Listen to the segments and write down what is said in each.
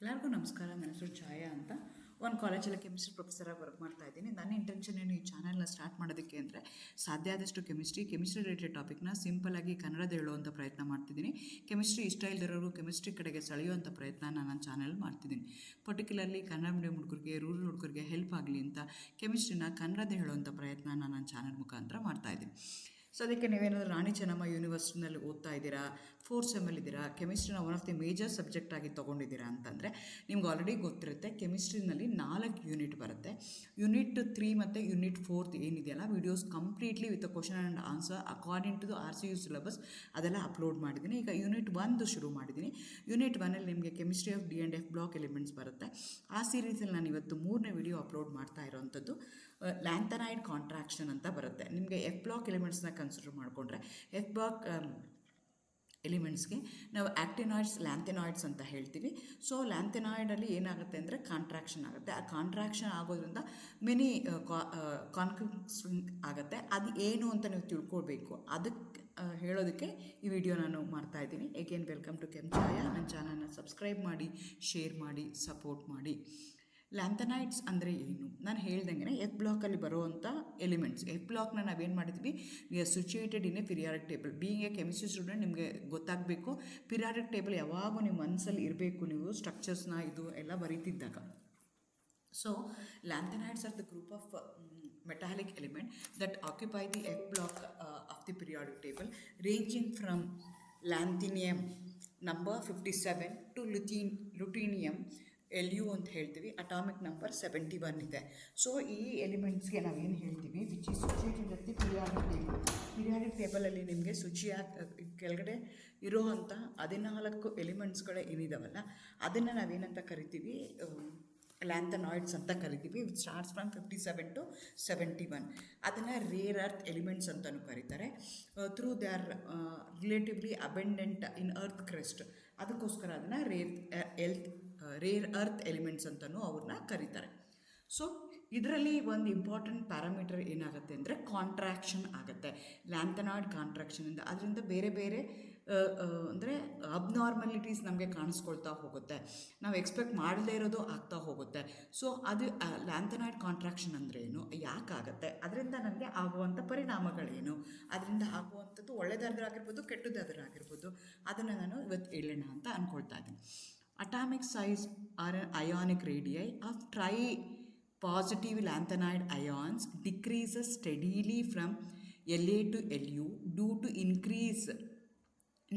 ಎಲ್ಲರಿಗೂ ನಮಸ್ಕಾರ. ನನ್ನ ಹೆಸರು ಛಾಯಾ ಅಂತ. ಒಂದು ಕಾಲೇಜಲ್ಲಿ ಕೆಮಿಸ್ಟ್ರಿ ಪ್ರೊಫೆಸರಾಗಿ ವರ್ಕ್ ಮಾಡ್ತಾ ಇದ್ದೀನಿ. ನನ್ನ ಇಂಟೆನ್ಷನ್ ಏನು ಈ ಚಾನಲ್ನ ಸ್ಟಾರ್ಟ್ ಮಾಡೋದಕ್ಕೆ ಅಂದರೆ ಸಾಧ್ಯ ಆದಷ್ಟು ಕೆಮಿಸ್ಟ್ರಿ ರಿಲೇಟೆಡ್ ಟಾಪಿಕ್ನ ಸಿಂಪಲಾಗಿ ಕನ್ನಡದ ಹೇಳುವಂಥ ಪ್ರಯತ್ನ ಮಾಡ್ತಿದ್ದೀನಿ. ಕೆಮಿಸ್ಟ್ರಿ ಇಷ್ಟ ಇಲ್ಲದಿರೋರು ಕೆಮಿಸ್ಟ್ರಿ ಕಡೆಗೆ ಸೆಳೆಯುವಂಥ ಪ್ರಯತ್ನ ನನ್ನ ಚಾನಲ್ ಮಾಡ್ತಿದ್ದೀನಿ. ಪರ್ಟಿಕ್ಯುಲರ್ಲಿ ಕನ್ನಡ ಮೀಡಿಯಂ ಹುಡುಗರಿಗೆ, ರೂರಲ್ ಹುಡುಗರಿಗೆ ಹೆಲ್ಪ್ ಆಗಲಿ ಅಂತ ಕೆಮಿಸ್ಟ್ರಿನ ಕನ್ನಡದ ಹೇಳುವಂಥ ಪ್ರಯತ್ನ ನನ್ನ ಚಾನಲ್ ಮುಖಾಂತರ ಮಾಡ್ತಾಯಿದ್ದೀನಿ. ಸೊ ಅದಕ್ಕೆ ನೀವೇನಾದರೂ ರಾಣಿ ಚೆನ್ನಮ್ಮ ಯೂನಿವರ್ಸಿಟಿನಲ್ಲಿ ಓದ್ತಾ ಇದ್ದೀರಾ, 4th ಸೆಮ್ಮಲ್ಲಿ ಇದ್ದೀರಾ, ಕೆಮಿಸ್ಟ್ರಿನ one of the major subject ಆಗಿ ತೊಗೊಂಡಿದ್ದೀರಾ ಅಂತಂದರೆ ನಿಮ್ಗೆ ಆಲ್ರೆಡಿ ಗೊತ್ತಿರುತ್ತೆ ಕೆಮಿಸ್ಟ್ರಿನಲ್ಲಿ 4 ಯೂನಿಟ್ ಬರುತ್ತೆ. ಯೂನಿಟ್ 3 ಮತ್ತು ಯೂನಿಟ್ 4 ಏನಿದೆಯಲ್ಲ, videos completely with question and answer according to the RCU syllabus ಅದೆಲ್ಲ ಅಪ್ಲೋಡ್ ಮಾಡಿದ್ದೀನಿ. ಈಗ ಯೂನಿಟ್ 1 ಶುರು ಮಾಡಿದ್ದೀನಿ. ಯೂನಿಟ್ 1ಅಲ್ಲಿ ನಿಮಗೆ chemistry of D&F block elements ಬರುತ್ತೆ. ಆ ಸೀರೀಸಲ್ಲಿ ನಾನು ಇವತ್ತು 3ನೇ ವಿಡಿಯೋ ಅಪ್ಲೋಡ್ ಮಾಡ್ತಾ ಇರೋವಂಥದ್ದು ಲ್ಯಾಂಥನೈಡ್ ಕಾಂಟ್ರಾಕ್ಷನ್ ಅಂತ ಬರುತ್ತೆ. ನಿಮಗೆ F ಬ್ಲಾಕ್ ಎಲಿಮೆಂಟ್ಸ್ನ ಕನ್ಸಿಡರ್ ಮಾಡಿಕೊಂಡ್ರೆ F ಬ್ಲಾಕ್ ಎಲಿಮೆಂಟ್ಸ್ಗೆ ನಾವು ಆ್ಯಕ್ಟಿನಾಯ್ಡ್ಸ್, ಲ್ಯಾಂಥೆನಾಯ್ಡ್ಸ್ ಅಂತ ಹೇಳ್ತೀವಿ. ಸೊ ಲ್ಯಾಂಥೆನಾಯ್ಡಲ್ಲಿ ಏನಾಗುತ್ತೆ ಅಂದರೆ ಕಾಂಟ್ರಾಕ್ಷನ್ ಆಗುತ್ತೆ. ಆ ಕಾಂಟ್ರಾಕ್ಷನ್ ಆಗೋದ್ರಿಂದ ಮೆನಿ ಕಾನ್ಫ್ಲಿಕ್ಟ್ ಆಗುತ್ತೆ. ಅದು ಏನು ಅಂತ ನೀವು ತಿಳ್ಕೊಳ್ಬೇಕು. ಅದಕ್ಕೆ ಹೇಳೋದಕ್ಕೆ ಈ ವಿಡಿಯೋ ನಾನು ಮಾಡ್ತಾಯಿದ್ದೀನಿ. ಎಗೇನ್ ವೆಲ್ಕಮ್ ಟು ಛಾಯಾ. ನನ್ನ ಚಾನಲ್ನ ಸಬ್ಸ್ಕ್ರೈಬ್ ಮಾಡಿ, ಶೇರ್ ಮಾಡಿ, ಸಪೋರ್ಟ್ ಮಾಡಿ. ಲ್ಯಾಂಥನೈಡ್ಸ್ ಅಂದರೆ ಏನು? ನಾನು ಹೇಳ್ದಂಗೆ F ಬ್ಲಾಕಲ್ಲಿ ಬರುವಂಥ ಎಲಿಮೆಂಟ್ಸ್. F ಬ್ಲಾಕ್ನ ನಾವೇನು ಮಾಡಿದ್ವಿ, we are situated in a periodic table. Being A chemistry student ನಿಮಗೆ ಗೊತ್ತಾಗಬೇಕು, ಪಿರಿಯಾಡಿಕ್ ಟೇಬಲ್ ಯಾವಾಗೂ ನಿಮ್ಮ ಮನಸ್ಸಲ್ಲಿ ಇರಬೇಕು. ನೀವು ಸ್ಟ್ರಕ್ಚರ್ಸ್ನ ಇದು ಎಲ್ಲ ಬರೀತಿದ್ದಾಗ. So lanthanides are the group of metallic element that occupy the F block of the periodic table, ranging from lanthanum number 57 to lutetium LU ಅಂತ ಹೇಳ್ತೀವಿ. ಅಟಾಮಿಕ್ ನಂಬರ್ 71 ಇದೆ. ಸೊ ಈ ಎಲಿಮೆಂಟ್ಸ್ಗೆ ನಾವೇನು ಹೇಳ್ತೀವಿ, which is situated at the periodic table. Periodic ಟೇಬಲಲ್ಲಿ ನಿಮಗೆ ಕೆಳಗಡೆ ಇರೋವಂಥ 14 ಎಲಿಮೆಂಟ್ಸ್ಗಳು ಏನಿದಾವಲ್ಲ, ಅದನ್ನು ನಾವೇನಂತ ಕರಿತೀವಿ, ಲ್ಯಾಂಥನಾಯ್ಡ್ಸ್ ಅಂತ ಕರಿತೀವಿ. Which starts from 57 to 71. ಅದನ್ನು ರೇರ್ ಅರ್ತ್ ಎಲಿಮೆಂಟ್ಸ್ ಅಂತಲೂ ಕರೀತಾರೆ. Through they are relatively abundant in earth crust. ಅದಕ್ಕೋಸ್ಕರ ಅದನ್ನು ರೇರ್ ಅರ್ತ್ ಎಲಿಮೆಂಟ್ಸ್ ಅಂತಲೂ ಅವ್ರನ್ನ ಕರೀತಾರೆ. ಸೊ ಇದರಲ್ಲಿ ಒಂದು ಇಂಪಾರ್ಟೆಂಟ್ ಪ್ಯಾರಾಮೀಟರ್ ಏನಾಗುತ್ತೆ ಅಂದರೆ ಕಾಂಟ್ರಾಕ್ಷನ್ ಆಗುತ್ತೆ. ಲ್ಯಾಂಥನಾಯ್ಡ್ ಕಾಂಟ್ರಾಕ್ಷನಿಂದ ಅದರಿಂದ ಬೇರೆ ಬೇರೆ ಅಂದರೆ ಅಬ್ನಾರ್ಮಲಿಟೀಸ್ ನಮಗೆ ಕಾಣಿಸ್ಕೊಳ್ತಾ ಹೋಗುತ್ತೆ. ನಾವು ಎಕ್ಸ್ಪೆಕ್ಟ್ ಮಾಡದೇ ಇರೋದು ಆಗ್ತಾ ಹೋಗುತ್ತೆ. ಸೊ ಅದು ಲ್ಯಾಂಥನಾಯ್ಡ್ ಕಾಂಟ್ರಾಕ್ಷನ್ ಅಂದರೆ ಏನು, ಯಾಕಾಗುತ್ತೆ, ಅದರಿಂದ ನಮಗೆ ಆಗುವಂಥ ಪರಿಣಾಮಗಳೇನು, ಅದರಿಂದ ಆಗುವಂಥದ್ದು ಒಳ್ಳೆಯದಾದ್ರೂ ಆಗಿರ್ಬೋದು, ಕೆಟ್ಟದಾದ್ರೂ ಆಗಿರ್ಬೋದು, ಅದನ್ನು ನಾನು ಇವತ್ತು ಹೇಳೋಣ ಅಂತ ಅಂದ್ಕೊಳ್ತಾ ಇದ್ದೀನಿ. Atomic size or ionic radii of positive lanthanide ions decreases steadily from La to Lu due to increase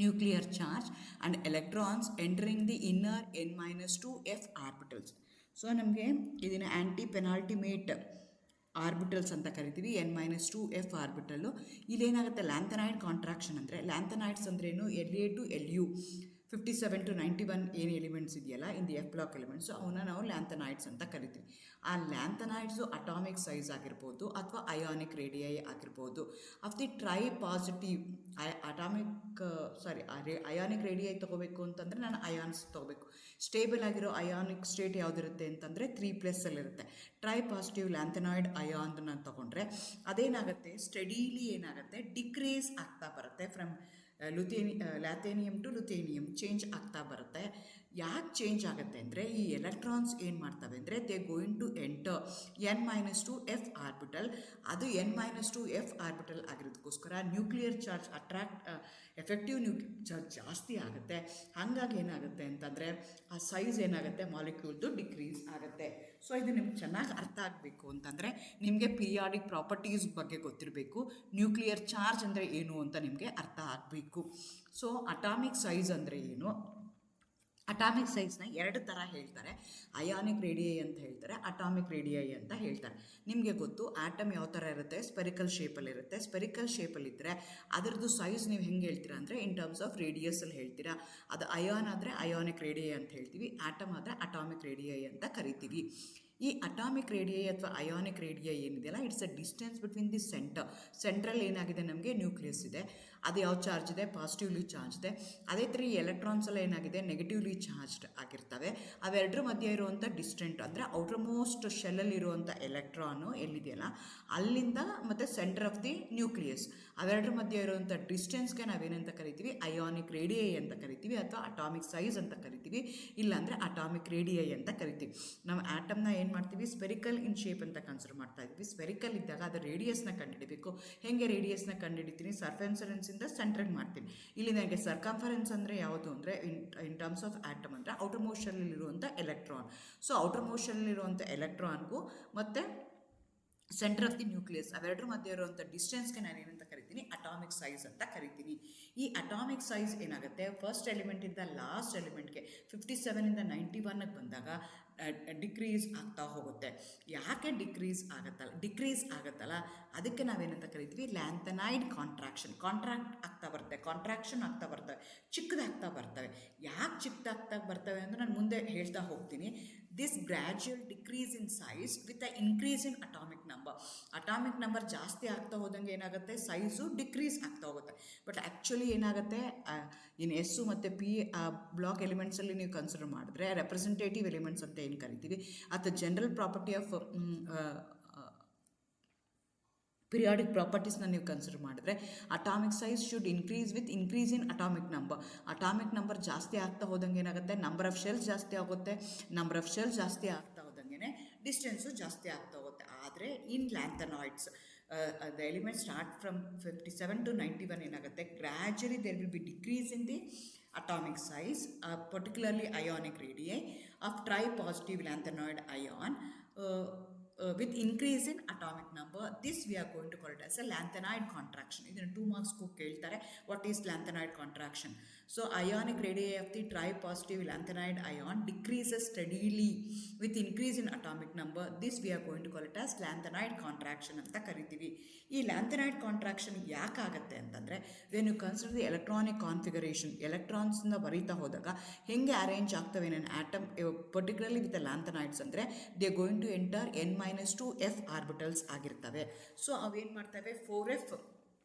nuclear charge and electrons entering the inner n-2 f orbitals. So ನಮಗೆ ಇದನ್ನು ಆ್ಯಂಟಿ ಪೆನಾಲ್ಟಿಮೇಟ್ ಆರ್ಬಿಟಲ್ಸ್ ಅಂತ ಕರಿತೀವಿ, n-2 f orbital. ಇಲ್ಲೇನಾಗುತ್ತೆ, lanthanide contraction ಅಂದರೆ, lanthanides ಅಂದ್ರೇನು, La to Lu 57 to 91 ಏನು elements ಇದೆಯಲ್ಲ in the F block elements, ಅವನ್ನ ನಾವು ಲ್ಯಾಂಥನೈಡ್ಸ್ ಅಂತ ಕರಿತೀವಿ. ಆ ಲ್ಯಾಂಥನೈಡ್ಸು ಅಟಾಮಿಕ್ ಸೈಜ್ ಆಗಿರ್ಬೋದು ಅಥವಾ ಅಯಾನಿಕ್ ರೇಡಿಯೈ ಆಗಿರ್ಬೋದು. Of the positive ionic radii ತೊಗೋಬೇಕು ಅಂತಂದರೆ ನಾನು ಅಯಾನ್ಸ್ ತೊಗೋಬೇಕು. ಸ್ಟೇಬಲ್ ಆಗಿರೋ ಅಯಾನಿಕ್ ಸ್ಟೇಟ್ ಯಾವುದಿರುತ್ತೆ ಅಂತಂದರೆ 3+ ಇರುತ್ತೆ. ಪಾಸಿಟಿವ್ ಲ್ಯಾಂಥನಾಯ್ಡ್ ಅಯಾನ್ ನಾನು ತೊಗೊಂಡ್ರೆ ಅದೇನಾಗುತ್ತೆ, ಸ್ಟಡಿಲಿ ಏನಾಗುತ್ತೆ, ಡಿಕ್ರೀಸ್ ಆಗ್ತಾ ಬರುತ್ತೆ. ಫ್ರಮ್ ಲ್ಯಾಥೇನಿಯಮ್ ಟು ಲುಥೇನಿಯಮ್ ಚೇಂಜ್ ಆಗ್ತಾ ಬರುತ್ತೆ. ಯಾಕೆ ಚೇಂಜ್ ಆಗುತ್ತೆ ಅಂದರೆ, ಈ ಎಲೆಕ್ಟ್ರಾನ್ಸ್ ಏನು ಮಾಡ್ತವೆ ಅಂದರೆ, they going to enter n-2 f orbital. ಅದು n-2 f ಆರ್ಬಿಟಲ್ ಆಗಿರೋದಕ್ಕೋಸ್ಕರ nuclear charge effective nuclear charge ಜಾಸ್ತಿ ಆಗುತ್ತೆ. ಹಾಗಾಗಿ ಏನಾಗುತ್ತೆ ಅಂತಂದರೆ ಆ ಸೈಜ್ ಏನಾಗುತ್ತೆ, ಮಾಲಿಕ್ಯೂಲ್ದು ಡಿಕ್ರೀಸ್ ಆಗುತ್ತೆ. ಸೊ ಇದು ನಿಮ್ಗೆ ಚೆನ್ನಾಗಿ ಅರ್ಥ ಆಗಬೇಕು ಅಂತಂದರೆ ನಿಮಗೆ ಪಿರಿಯಾಡಿಕ್ ಪ್ರಾಪರ್ಟೀಸ್ ಬಗ್ಗೆ ಗೊತ್ತಿರಬೇಕು, ನ್ಯೂಕ್ಲಿಯರ್ ಚಾರ್ಜ್ ಅಂದರೆ ಏನು ಅಂತ ನಿಮಗೆ ಅರ್ಥ ಆಗಬೇಕು. ಸೊ ಅಟಾಮಿಕ್ ಸೈಜ್ ಅಂದರೆ ಏನು, ಅಟಾಮಿಕ್ ಸೈಜ್ನ 2 ಥರ ಹೇಳ್ತಾರೆ. ಅಯಾನಿಕ್ ರೇಡಿಯೈ ಅಂತ ಹೇಳ್ತಾರೆ, ಅಟಾಮಿಕ್ ರೇಡಿಯೈ ಅಂತ ಹೇಳ್ತಾರೆ. ನಿಮಗೆ ಗೊತ್ತು ಆಟಮ್ ಯಾವ ಥರ ಇರುತ್ತೆ, ಸ್ಪೆರಿಕಲ್ ಶೇಪಲ್ಲಿರುತ್ತೆ. ಸ್ಪೆರಿಕಲ್ ಶೇಪಲ್ಲಿದ್ದರೆ ಅದರದ್ದು ಸೈಜ್ ನೀವು ಹೆಂಗೆ ಹೇಳ್ತೀರಾ ಅಂದರೆ ಇನ್ ಟರ್ಮ್ಸ್ ಆಫ್ ರೇಡಿಯಸಲ್ಲಿ ಹೇಳ್ತೀರಾ. ಅದು ಅಯಾನ್ ಆದರೆ ಅಯಾನಿಕ್ ರೇಡಿಯೈ ಅಂತ ಹೇಳ್ತೀವಿ, ಆಟಮ್ ಆದರೆ ಅಟಾಮಿಕ್ ರೇಡಿಯೈ ಅಂತ ಕರಿತೀವಿ. ಈ ಅಟಾಮಿಕ್ ರೇಡಿಯೈ ಅಥವಾ ಅಯಾನಿಕ್ ರೇಡಿಯೈ ಏನಿದೆಯಲ್ಲ, it's a distance between the ಸೆಂಟ್ರಲ್ಲಿ ಏನಾಗಿದೆ, ನಮಗೆ ನ್ಯೂಕ್ಲಿಯಸ್ ಇದೆ. ಅದು ಯಾವ ಚಾರ್ಜ್ ಇದೆ, ಪಾಸಿಟಿವ್ಲಿ ಚಾರ್ಜ್ ಇದೆ. ಅದೇ ಥರ ಈ ಎಲೆಕ್ಟ್ರಾನ್ಸ್ ಎಲ್ಲ ಏನಾಗಿದೆ, ನೆಗೆಟಿವ್ಲಿ ಚಾರ್ಜ್ಡ್ ಆಗಿರ್ತವೆ. ಅವೆರಡರ ಮಧ್ಯೆ ಇರುವಂಥ ಡಿಸ್ಟೆಂಟ್ ಅಂದರೆ ಔಟರ್ ಮೋಸ್ಟ್ ಶೆಲ್ಲಲ್ಲಿ ಇರುವಂಥ ಎಲೆಕ್ಟ್ರಾನು ಎಲ್ಲಿದೆಯಲ್ಲ ಅಲ್ಲಿಂದ ಮತ್ತು ಸೆಂಟರ್ ಆಫ್ ದಿ ನ್ಯೂಕ್ಲಿಯಸ್ ಅವೆರಡರ ಮಧ್ಯೆ ಇರುವಂಥ ಡಿಸ್ಟೆನ್ಸ್ಗೆ ನಾವೇನಂತ ಕರಿತೀವಿ, ಅಯಾನಿಕ್ ರೇಡಿಯೈ ಅಂತ ಕರಿತೀವಿ, ಅಥವಾ ಅಟಾಮಿಕ್ ಸೈಜ್ ಅಂತ ಕರಿತೀವಿ, ಇಲ್ಲಾಂದರೆ ಅಟಾಮಿಕ್ ರೇಡಿಯೈ ಅಂತ ಕರಿತೀವಿ. ನಾವು ಆಟಮ್ನ ಏನು ಮಾಡ್ತೀವಿ, ಸ್ಪೆರಿಕಲ್ ಇನ್ ಶೇಪ್ ಅಂತ ಕನ್ಸಿಡರ್ ಮಾಡ್ತಾ ಇದ್ವಿ. ಸ್ಪೆರಿಕಲ್ ಇದ್ದಾಗ ಅದರ ರೇಡಿಯಸ್ನ ಕಂಡುಹಿಡಬೇಕು. ಹೇಗೆ ರೇಡಿಯಸ್ನ ಕಂಡುಹಿಡಿತೀನಿ, ಸರ್ಕಂಫರೆನ್ಸಿಂದ ಸೆಂಟ್ರಿಗೆ ಮಾಡ್ತೀನಿ. ಇಲ್ಲಿ ನನಗೆ ಸರ್ಕಂಫರೆನ್ಸ್ ಅಂದರೆ ಯಾವುದು ಅಂದರೆ ಇನ್ ಟರ್ಮ್ಸ್ ಆಫ್ ಆಟಮ್ ಅಂದರೆ ಔಟರ್ ಮೋಸ್ಟ್ ಶೆಲ್ಲಲ್ಲಿರುವಂಥ ಎಲೆಕ್ಟ್ರಾನ್. ಸೊ ಔಟರ್ ಮೋಸ್ಟ್ ಶೆಲ್ಲಲ್ಲಿರುವಂಥ ಎಲೆಕ್ಟ್ರಾನ್ಗೂ ಮತ್ತು ಸೆಂಟರ್ ಆಫ್ ದಿ ನ್ಯೂಕ್ಲಿಯಸ್ ಅವೆರಡರ ಮಧ್ಯೆ ಇರುವಂಥ ಡಿಸ್ಟೆನ್ಸ್ಗೆ ನಾನು ಏನಂತ ಕರಿತೀನಿ, ಅಟಾಮಿಕ್ ಸೈಜ್ ಅಂತ ಕರಿತೀನಿ. ಈ ಅಟಾಮಿಕ್ ಸೈಜ್ ಏನಾಗುತ್ತೆ, ಫಸ್ಟ್ ಎಲಿಮೆಂಟಿಂದ ಲಾಸ್ಟ್ ಎಲಿಮೆಂಟ್ಗೆ 57ಇಂದ 91ಕ್ಕೆ ಬಂದಾಗ ಡಿಕ್ರೀಸ್ ಆಗ್ತಾ ಹೋಗುತ್ತೆ. ಯಾಕೆ ಡಿಕ್ರೀಸ್ ಆಗುತ್ತಲ್ಲ ಅದಕ್ಕೆ ನಾವೇನಂತ ಕರಿತೀವಿ, ಲ್ಯಾಂಥನೈಡ್ ಕಾಂಟ್ರಾಕ್ಷನ್ ಕಾಂಟ್ರಾಕ್ಷನ್ ಆಗ್ತಾ ಬರ್ತವೆ, ಚಿಕ್ಕದಾಗ್ತಾ ಬರ್ತವೆ. ಯಾಕೆ ಚಿಕ್ಕದಾಗ್ತಾ ಬರ್ತವೆ ಅಂದರೆ ನಾನು ಮುಂದೆ ಹೇಳ್ತಾ ಹೋಗ್ತೀನಿ. This gradual decrease in size with a increase in atomic number ಜಾಸ್ತಿ ಆಗ್ತಾ ಹೋದಂಗೆ ಏನಾಗುತ್ತೆ, ಸೈಜು ಡಿಕ್ರೀಸ್ ಆಗ್ತಾ ಹೋಗುತ್ತೆ. ಬಟ್ ಆ್ಯಕ್ಚುಲಿ ಏನಾಗುತ್ತೆ, ಇನ್ನು ಎಸ್ಸು ಮತ್ತು ಪಿ ಬ್ಲಾಕ್ ಎಲಿಮೆಂಟ್ಸಲ್ಲಿ ನೀವು ಕನ್ಸಿಡರ್ ಮಾಡಿದ್ರೆ ರೆಪ್ರೆಸೆಂಟೇಟಿವ್ ಎಲಿಮೆಂಟ್ಸ್ ಅಂತ ಏನು ಕರಿತೀವಿ, ಅಥವಾ ಜನರಲ್ ಪ್ರಾಪರ್ಟಿ ಆಫ್ ಪಿರಿಯಾಡಿಕ್ ಪ್ರಾಪರ್ಟೀಸ್ನ ನೀವು ಕನ್ಸಿಡರ್ ಮಾಡಿದ್ರೆ atomic size should increase with increase in atomic number ಜಾಸ್ತಿ ಆಗ್ತಾ ಹೋದಂಗೆ ಏನಾಗುತ್ತೆ, ನಂಬರ್ ಆಫ್ ಶೆಲ್ಸ್ ಜಾಸ್ತಿ ಆಗುತ್ತೆ. ನಂಬರ್ ಆಫ್ ಶೆಲ್ಸ್ ಜಾಸ್ತಿ ಆಗ್ತಾ ಹೋದಂಗೆ ಡಿಸ್ಟೆನ್ಸು ಜಾಸ್ತಿ ಆಗ್ತಾ ಹೋಗುತ್ತೆ. ಆದರೆ in lanthanoids the element start from 57 to 91 ಏನಾಗುತ್ತೆ, gradually there will be decrease in the atomic size, particularly ionic radii of tri-positive lanthanoid ion with increase in atomic number. This we are going to call it as a lanthanoid contraction. Idinu 2 marks ku keltare, what is lanthanoid contraction? So ionic radii of the tri-positive lanthanoid ion decreases steadily with increase in atomic number. This we are going to call it as lanthanoid contraction anta karitivi. ಈ ಲ್ಯಾಂಥನಾಯ್ಡ್ contraction ಯಾಕಾಗತ್ತೆ ಅಂತಂದರೆ, when you consider the electronic configuration, ಎಲೆಕ್ಟ್ರಾನ್ಸ್ನ ಬರೀತಾ ಹೋದಾಗ ಹೆಂಗೆ arrange ಆಗ್ತವೆ ನನ್ನ atom, particularly with electronoids ಅಂದರೆ they going to enter n-2 f orbitals ಆಗಿರ್ತವೆ. ಸೊ ಅವೇನು ಮಾಡ್ತವೆ, 4f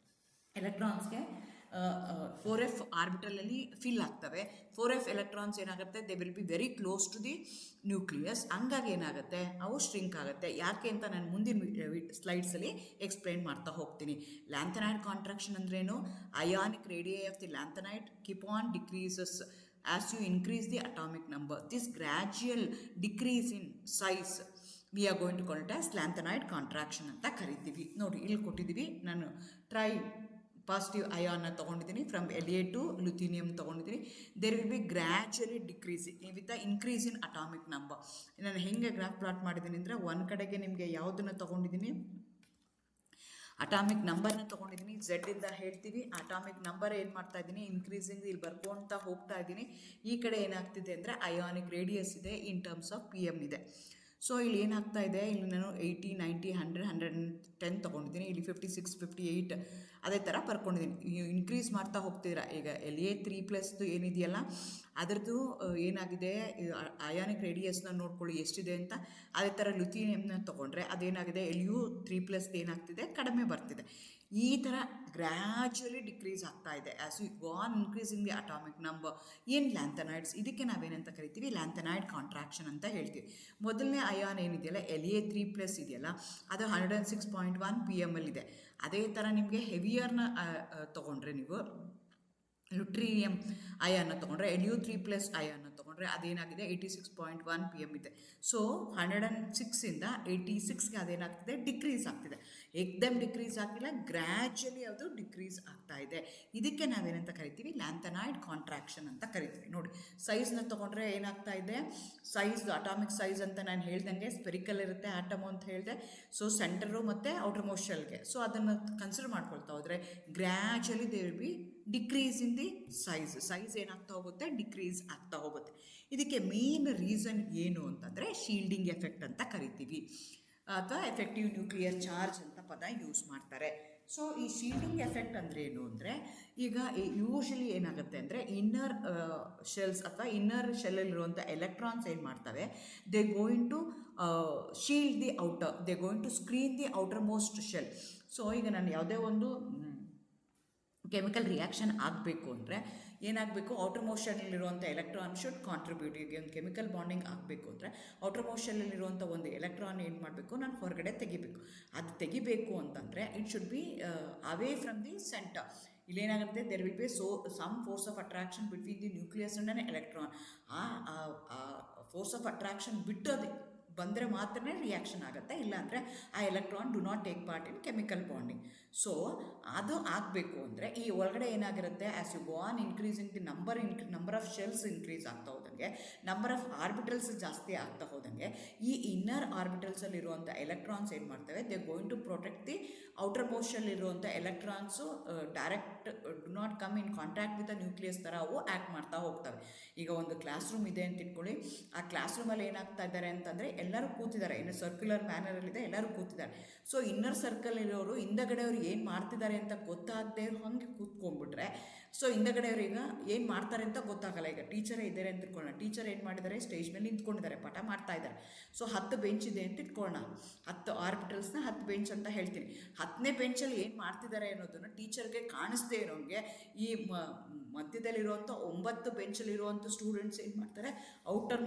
ಎಲೆಕ್ಟ್ರಾನ್ಸ್ಗೆ 4f ಆರ್ಬಿಟಲಲ್ಲಿ ಫಿಲ್ ಆಗ್ತವೆ. 4f ಎಲೆಕ್ಟ್ರಾನ್ಸ್ ಏನಾಗುತ್ತೆ, they will be very close to the nucleus. ಹಂಗಾಗಿ ಏನಾಗುತ್ತೆ, ಅವು ಶ್ರಿಂಕ್ ಆಗುತ್ತೆ. ಯಾಕೆ ಅಂತ ನಾನು ಮುಂದಿನ ಸ್ಲೈಡ್ಸಲ್ಲಿ ಎಕ್ಸ್ಪ್ಲೈನ್ ಮಾಡ್ತಾ ಹೋಗ್ತೀನಿ. ಲ್ಯಾಂಥನಾಯ್ಡ್ ಕಾಂಟ್ರಾಕ್ಷನ್ ಅಂದ್ರೇನು, ionic radii of the lanthanide keep on decreases as you increase the atomic number. This gradual decrease in size we are going to call it as lanthanoid contraction ಅಂತ ಕರಿತೀವಿ. ನೋಡಿ ಇಲ್ಲಿ ಕೊಟ್ಟಿದ್ದೀವಿ, ನಾನು positive ಅಯಾನ್ನ ತೊಗೊಂಡಿದ್ದೀನಿ, from La to lutetium ತೊಗೊಂಡಿದ್ದೀನಿ. There will be gradually decreasing with the increase in atomic number. ನಾನು ಹೆಂಗೆ ಗ್ರಾಫ್ ಪ್ಲಾಟ್ ಮಾಡಿದ್ದೀನಿ ಅಂದರೆ, ಒಂದು ಕಡೆಗೆ ನಿಮಗೆ ಯಾವುದನ್ನು ತೊಗೊಂಡಿದ್ದೀನಿ, ಅಟಾಮಿಕ್ ನಂಬರ್ನ ತೊಗೊಂಡಿದ್ದೀನಿ, ಝೆಡ್ಡಿಂದ ಹೇಳ್ತೀವಿ. ಅಟಾಮಿಕ್ ನಂಬರ್ ಏನು ಮಾಡ್ತಾ ಇದ್ದೀನಿ, ಇನ್ಕ್ರೀಸಿಂಗ್ ಇಲ್ಲಿ ಬರ್ಕೊಳ್ತಾ ಹೋಗ್ತಾ ಇದ್ದೀನಿ. ಈ ಕಡೆ ಏನಾಗ್ತಿದೆ ಅಂದರೆ ಅಯಾನಿಕ್ ರೇಡಿಯಸ್ ಇದೆ, ಇನ್ ಟರ್ಮ್ಸ್ ಆಫ್ PM ಇದೆ. ಸೊ ಇಲ್ಲಿ ಏನಾಗ್ತಾ ಇದೆ, ಇಲ್ಲಿ ನಾನು 80, 90, 100, 110 ತೊಗೊಂಡಿದ್ದೀನಿ. ಇಲ್ಲಿ 56, 58 ಅದೇ ಥರ ಬರ್ಕೊಂಡಿದ್ದೀನಿ. ಇನ್ಕ್ರೀಸ್ ಮಾಡ್ತಾ ಹೋಗ್ತೀರಾ. ಈಗ La3+ ಏನಿದೆಯಲ್ಲ ಅದರದ್ದು ಏನಾಗಿದೆ, ಅಯಾನಿಕ್ ರೇಡಿಯಸ್ನ ನೋಡ್ಕೊಳ್ಳಿ ಎಷ್ಟಿದೆ ಅಂತ. ಅದೇ ಥರ ಲುಥೀನಿಯಮ್ನ ತೊಗೊಂಡ್ರೆ ಅದೇನಾಗಿದೆ, Lu3+ ಏನಾಗ್ತಿದೆ, ಕಡಿಮೆ ಬರ್ತಿದೆ. ಈ ಥರ ಗ್ರ್ಯಾಜುಯಲಿ ಡಿಕ್ರೀಸ್ ಆಗ್ತಾ ಇದೆ as you go on increasing the atomic number in lanthanoids. ಇದಕ್ಕೆ ನಾವೇನಂತ ಕರಿತೀವಿ, ಲ್ಯಾಂಥನಾಯ್ಡ್ ಕಾಂಟ್ರಾಕ್ಷನ್ ಅಂತ ಹೇಳ್ತೀವಿ. ಮೊದಲನೇ ಅಯಾನ್ ಏನಿದೆಯಲ್ಲ, La3+ ಇದೆಯಲ್ಲ, ಅದು 106.1 PM ಇದೆ. ಅದೇ ಥರ ನಿಮಗೆ ಹೆವಿಯರ್ನ ತೊಗೊಂಡ್ರೆ, ನೀವು ಲುಟ್ರೀನಿಯಂ ಅಯಾನ್ನ ತೊಗೊಂಡ್ರೆ, Lu3+ ಅಯಾನ್ನ ತೊಗೊಂಡ್ರೆ ಅದೇನಾಗಿದೆ, 86.1 PM ಇದೆ. ಸೊ 106ಇಂದ 86ಗೆ ಅದೇನಾಗ್ತಿದೆ, ಡಿಕ್ರೀಸ್ ಆಗ್ತಿದೆ. ಏಕ್ದಮ್ ಡಿಕ್ರೀಸ್ ಆಗಿಲ್ಲ, ಗ್ರ್ಯಾಜುಯಲಿ ಅದು ಡಿಕ್ರೀಸ್ ಆಗ್ತಾ ಇದೆ. ಇದಕ್ಕೆ ನಾವೇನಂತ ಕರಿತೀವಿ, ಲ್ಯಾಂಥನಾಯ್ಡ್ ಕಾಂಟ್ರಾಕ್ಷನ್ ಅಂತ ಕರಿತೀವಿ. ನೋಡಿ, ಸೈಜ್ನ ತೊಗೊಂಡ್ರೆ ಏನಾಗ್ತಾ ಇದೆ, ಸೈಜ್ ಅಟಾಮಿಕ್ ಸೈಜ್ ಅಂತ ನಾನು ಹೇಳ್ದಂಗೆ ಸ್ಪೆರಿಕಲ್ ಇರುತ್ತೆ ಆಟಮು ಅಂತ ಹೇಳಿದೆ. ಸೊ ಸೆಂಟರು ಮತ್ತು ಔಟರ್ ಮೋಸ್ಟ್ ಶೆಲ್ಗೆ, ಸೊ ಅದನ್ನು ಕನ್ಸಿಡರ್ ಮಾಡ್ಕೊಳ್ತಾ ಹೋದರೆ gradually they will be decrease in the size ಏನಾಗ್ತಾ ಹೋಗುತ್ತೆ, ಡಿಕ್ರೀಸ್ ಆಗ್ತಾ ಹೋಗುತ್ತೆ. ಇದಕ್ಕೆ ಮೇನ್ ರೀಸನ್ ಏನು ಅಂತಂದರೆ ಶೀಲ್ಡಿಂಗ್ ಎಫೆಕ್ಟ್ ಅಂತ ಕರಿತೀವಿ, ಅಥವಾ ಎಫೆಕ್ಟಿವ್ ನ್ಯೂಕ್ಲಿಯರ್ ಚಾರ್ಜ್ ಅಂತ ಪದ ಯೂಸ್ ಮಾಡ್ತಾರೆ. ಸೊ ಈ ಶೀಲ್ಡಿಂಗ್ ಎಫೆಕ್ಟ್ ಅಂದರೆ ಏನು ಅಂದರೆ, ಈಗ ಯೂಶಲಿ ಏನಾಗುತ್ತೆ ಅಂದರೆ ಇನ್ನರ್ ಶೆಲ್ಸ್ ಅಥವಾ ಇನ್ನರ್ ಶೆಲ್ಲಲ್ಲಿರುವಂಥ ಎಲೆಕ್ಟ್ರಾನ್ಸ್ ಏನು ಮಾಡ್ತವೆ, they going to shield the outer, they going to screen the outermost shell. So ಈಗ ನಾನು ಯಾವುದೇ ಒಂದು ಕೆಮಿಕಲ್ ರಿಯಾಕ್ಷನ್ ಆಗಬೇಕು ಅಂದರೆ ಏನಾಗಬೇಕು, ಔಟರ್ ಮೋಷನಲ್ಲಿರುವಂಥ ಎಲೆಕ್ಟ್ರಾನ್ ಶುಡ್ ಕಾಂಟ್ರಿಬ್ಯೂಟ್. ಈಗ ಒಂದು ಕೆಮಿಕಲ್ ಬಾಂಡಿಂಗ್ ಆಗಬೇಕು ಅಂದರೆ ಔಟರ್ ಮೋಷನಲ್ಲಿರುವಂಥ ಒಂದು ಎಲೆಕ್ಟ್ರಾನ್ ಏನು ಮಾಡಬೇಕು, ನಾನು ಹೊರಗಡೆ ತೆಗಿಬೇಕು. ಅದು ತೆಗಿಬೇಕು ಅಂತಂದರೆ it should be away from the centre. ಇಲ್ಲೇನಾಗುತ್ತೆ, there will be some force of attraction between the nucleus and an electron. ಆ ಫೋರ್ಸ್ ಆಫ್ ಅಟ್ರಾಕ್ಷನ್ ಬಿಟ್ಟೋದು ಬಂದರೆ ಮಾತ್ರ ರಿಯಾಕ್ಷನ್ ಆಗುತ್ತೆ, ಇಲ್ಲಾಂದರೆ ಆ electron do not take part in chemical bonding. So ಅದು ಆಗಬೇಕು ಅಂದರೆ ಈ ಒಳಗಡೆ ಏನಾಗಿರುತ್ತೆ, as you go on increasing the number of shells increase ಆಗ್ತಾ ಹೋದಂಗೆ, ನಂಬರ್ ಆಫ್ ಆರ್ಬಿಟಲ್ಸ್ ಜಾಸ್ತಿ ಆಗ್ತಾ ಹೋದಂಗೆ, ಈ ಇನ್ನರ್ ಆರ್ಬಿಟಲ್ಸಲ್ಲಿರುವಂಥ ಎಲೆಕ್ಟ್ರಾನ್ಸ್ ಏನು ಮಾಡ್ತವೆ, they going to protect the outer ಮೋಷನಲ್ಲಿರುವಂಥ electrons direct do not come in contact with the nucleus ಥರ ಅವು ಆ್ಯಕ್ಟ್ ಮಾಡ್ತಾ ಹೋಗ್ತವೆ. ಈಗ ಒಂದು ಕ್ಲಾಸ್ ರೂಮ್ ಇದೆ ಅಂತ ಇಟ್ಕೊಳ್ಳಿ, ಆ ಕ್ಲಾಸ್ ರೂಮಲ್ಲಿ ಏನಾಗ್ತಾ ಇದ್ದಾರೆ ಅಂತಂದರೆ ಎಲ್ಲರೂ ಕೂತಿದ್ದಾರೆ, ಇನ್ನು ಸರ್ಕ್ಯುಲರ್ ಮ್ಯಾನರಲ್ಲಿದೆ, ಎಲ್ಲರೂ ಕೂತಿದ್ದಾರೆ. ಸೊ ಇನ್ನರ್ ಸರ್ಕಲ್ ಇರೋರು ಹಿಂದಗಡೆ ಅವ್ರು ಏನು ಮಾಡ್ತಿದ್ದಾರೆ ಅಂತ ಗೊತ್ತಾಗದೆ ಹಂಗೆ ಕೂತ್ಕೊಂಡ್ಬಿಟ್ರೆ, ಸೊ ಹಿಂದಗಡೆ ಅವ್ರು ಈಗ ಏನು ಮಾಡ್ತಾರೆ ಅಂತ ಗೊತ್ತಾಗಲ್ಲ. ಈಗ ಟೀಚರೇ ಇದ್ದಾರೆ ಅಂತ ಇಟ್ಕೊಳ್ಳೋಣ, ಟೀಚರ್ ಏನು ಮಾಡಿದ್ದಾರೆ, ಸ್ಟೇಜ್ ಮೇಲೆ ನಿಂತ್ಕೊಂಡಿದ್ದಾರೆ, ಪಾಠ ಮಾಡ್ತಾ ಇದ್ದಾರೆ. ಸೊ 10 ಬೆಂಚ್ ಇದೆ ಅಂತ ಇಟ್ಕೊಳ್ಳೋಣ, 10 ಆರ್ಬಿಟಲ್ಸ್ನ 10 ಬೆಂಚ್ ಅಂತ ಹೇಳ್ತೀನಿ. 10ನೇ ಬೆಂಚಲ್ಲಿ ಏನು ಮಾಡ್ತಿದ್ದಾರೆ ಅನ್ನೋದನ್ನು ಟೀಚರ್ಗೆ ಕಾಣಿಸ್ದೇ ಇರೋಂಗೆ ಈ ಮಧ್ಯದಲ್ಲಿರುವಂಥ 9 ಬೆಂಚಲ್ಲಿರುವಂಥ ಸ್ಟೂಡೆಂಟ್ಸ್ ಏನು ಮಾಡ್ತಾರೆ, ಔಟರ್